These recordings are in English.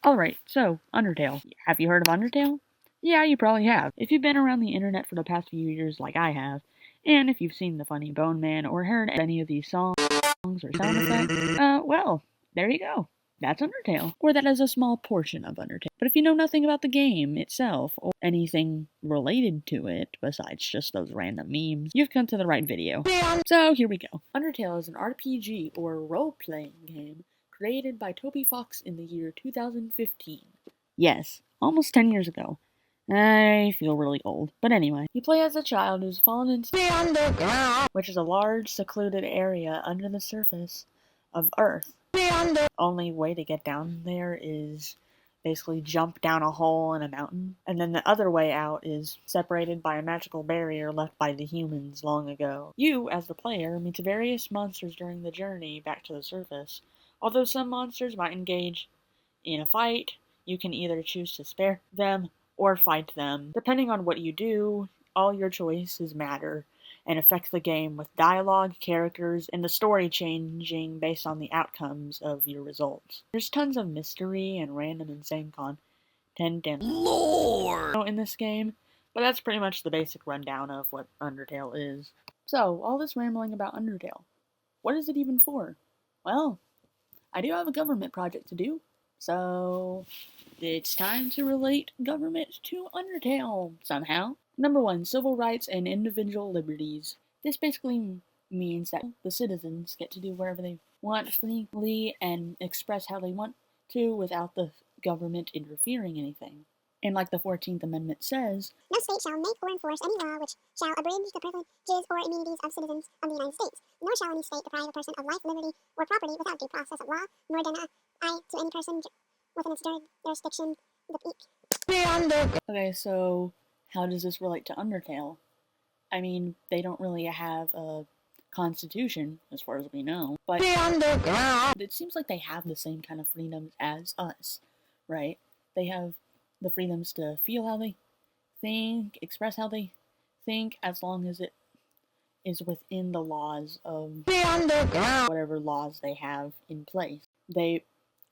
Alright, so, Undertale. Have you heard of Undertale? Yeah, you probably have. If you've been around the internet for the past few years like I have, and if you've seen the Funny Bone Man or heard any of these songs or sound effects, well, there you go. That's Undertale. Or that is a small portion of Undertale. But if you know nothing about the game itself, or anything related to it, besides just those random memes, you've come to the right video. So, here we go. Undertale is an RPG, or role-playing game, created by Toby Fox in the year 2015. Yes, almost 10 years ago. I feel really old. But anyway, you play as a child who's fallen into the underground, which is a large, secluded area under the surface of Earth. The only way to get down there is basically jump down a hole in a mountain, and then the other way out is separated by a magical barrier left by the humans long ago. You, as the player, meet various monsters during the journey back to the surface. Although some monsters might engage in a fight, you can either choose to spare them or fight them. Depending on what you do, all your choices matter and affect the game, with dialogue, characters, and the story changing based on the outcomes of your results. There's tons of mystery and random insane content and lore in this game, but that's pretty much the basic rundown of what Undertale is. So, all this rambling about Undertale, what is it even for? Well, I do have a government project to do, so it's time to relate government to Undertale somehow. Number 1, civil rights and individual liberties. This basically means that the citizens get to do whatever they want freely and express how they want to without the government interfering in anything. And like the 14th Amendment says, no state shall make or enforce any law which shall abridge the privileges or immunities of citizens of the United States, nor shall any state deprive a person of life, liberty, or property without due process of law, nor deny to any person within its jurisdiction the peak. Okay, so how does this relate to Undertale? I mean, they don't really have a constitution, as far as we know, but it seems like they have the same kind of freedoms as us, right? They have the freedoms to feel how they think, express how they think, as long as it is within the laws of whatever laws they have in place. They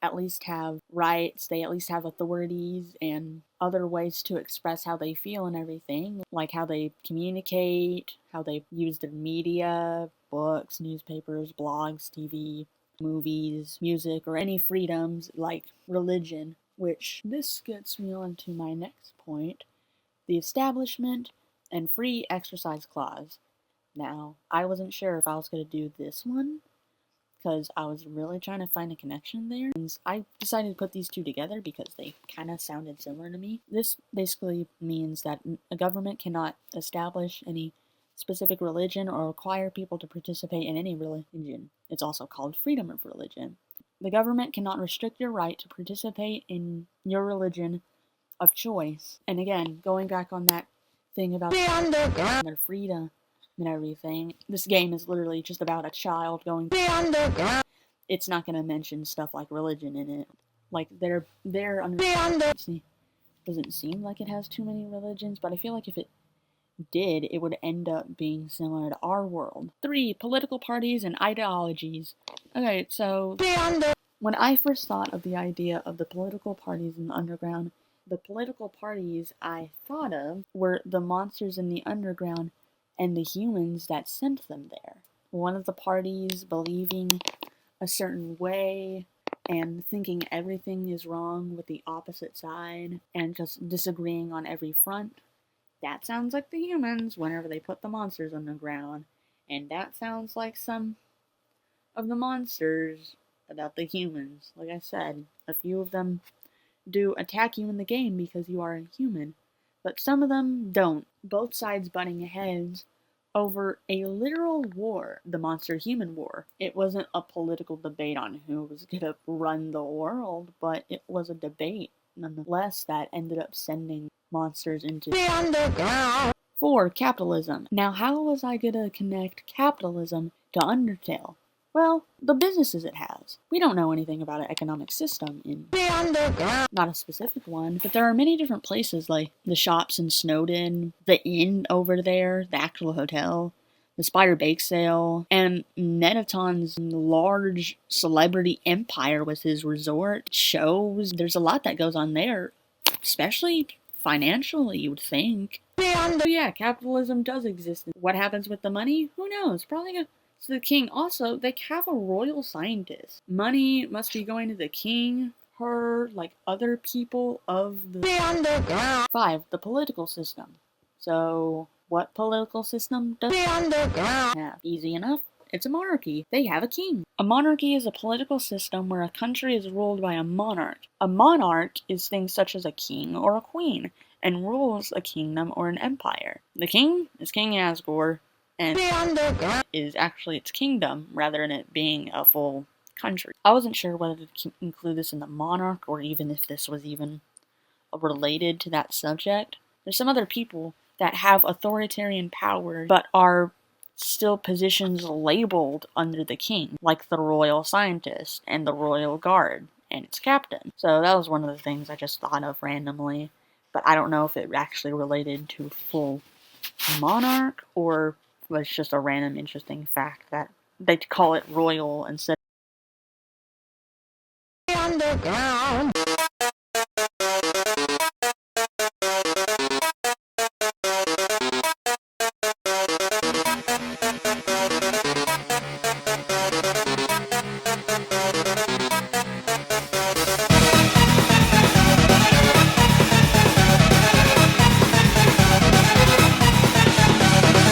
at least have rights, they at least have authorities and other ways to express how they feel and everything, like how they communicate, how they use their media, books, newspapers, blogs, TV, movies, music, or any freedoms like religion, which this gets me on to my next point, the Establishment and Free Exercise Clause. Now, I wasn't sure if I was going to do this one, because I was really trying to find a connection there. And I decided to put these two together because they kind of sounded similar to me. This basically means that a government cannot establish any specific religion or require people to participate in any religion. It's also called freedom of religion. The government cannot restrict your right to participate in your religion of choice. And again, going back on that thing about their freedom and everything, this game is literally just about a child going underground. It's not going to mention stuff like religion in it. Like, they're doesn't seem like it has too many religions, but I feel like if it did, it would end up being similar to our world. 3, political parties and ideologies. Okay, so when I first thought of the idea of the political parties in the underground, the political parties I thought of were the monsters in the underground and the humans that sent them there. One of the parties believing a certain way and thinking everything is wrong with the opposite side and just disagreeing on every front. That sounds like the humans whenever they put the monsters underground, and that sounds like some of the monsters about the humans. Like I said, a few of them do attack you in the game because you are a human, but some of them don't. Both sides butting heads over a literal war, the monster-human war. It wasn't a political debate on who was gonna run the world, but it was a debate, nonetheless, that ended up sending monsters into the underground. 4, capitalism. Now, how was I gonna connect capitalism to Undertale? Well, the businesses it has. We don't know anything about an economic system in the underground. Not a specific one, but there are many different places, like the shops in Snowden, the inn over there, the actual hotel, the Spider Bake Sale, and Nettaton's large celebrity empire with his resort shows. There's a lot that goes on there, especially financially, you would think. So yeah, capitalism does exist. What happens with the money? Who knows? Probably to the king. Also, they have a royal scientist. Money must be going to the king, her, like other people of the 5. The political system. So, what political system does have? Easy enough. It's a monarchy. They have a king. A monarchy is a political system where a country is ruled by a monarch. A monarch is things such as a king or a queen, and rules a kingdom or an empire. The king is King Asgore, and is actually its kingdom rather than it being a full country. I wasn't sure whether to include this in the monarch or even if this was even related to that subject. There's some other people that have authoritarian power but are still positions labeled under the king, like the royal scientist and the royal guard and its captain. So that was one of the things I just thought of randomly, but I don't know if it actually related to full monarch or was just a random interesting fact that they call it royal instead of underground.